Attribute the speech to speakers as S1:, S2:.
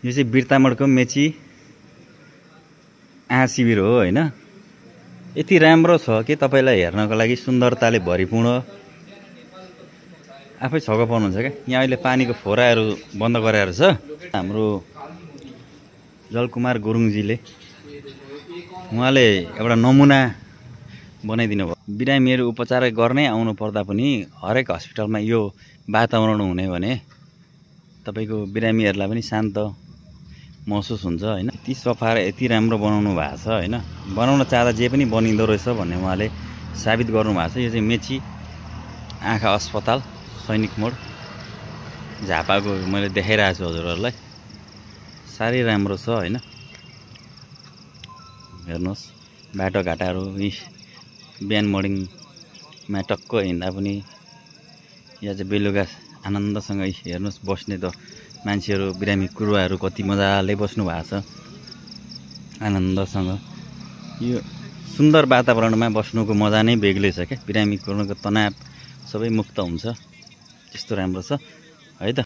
S1: यो चाहिँ बिर्तामोडको मेची आहा शिविर हो हैन। यति राम्रो छ कि तपाईलाई हेर्नको लागि सुन्दरताले भरिपूर्ण। आफै छक्क पर्नुहुन्छ क्या। यहाँ अहिले पानीको फोराहरू बन्द गरेर छ। हाम्रो जलकुमार गुरुङजीले उहाँले एउटा नमुना बनाइदिनु भयो। बिरामीहरू उपचार गर्नै आउनु पर्दा पनि हरेक हस्पिटलमा यो वातावरण हुने भने तपाईको बिरामीहरूलाई पनि शान्त महसुस हुन्छ हैन। यति सफा र यति राम्रो बनाउनु भएको छ हैन। बनाउन चाहदा जे पनि बनिँदो रहेछ भन्ने उहाँले साबित गर्नु भएको छ। यो चाहिँ मेची आँखा अस्पताल सैनिक मोड झापाको मैले देखाइरहेको छु हजुरहरूलाई। साह्रै राम्रो छ हैन। हेर्नुहोस् बाटोघाटाहरू बिहान मर्निङमा टक्क हिँड्दा पनि यहाँ चाहिँ बेलुका आनन्दसँग हेर्नुहोस् बस्ने त मान्छेहरू बिरामी कुरुवाहरू कति मजाले बस्नु भएको छ आनन्दसँग। यो सुन्दर वातावरणमा बस्नुको मजा नै बेग्लै छ क्या। बिरामी कुरुको तनाव सबै मुक्त हुन्छ। त्यस्तो राम्रो छ है त।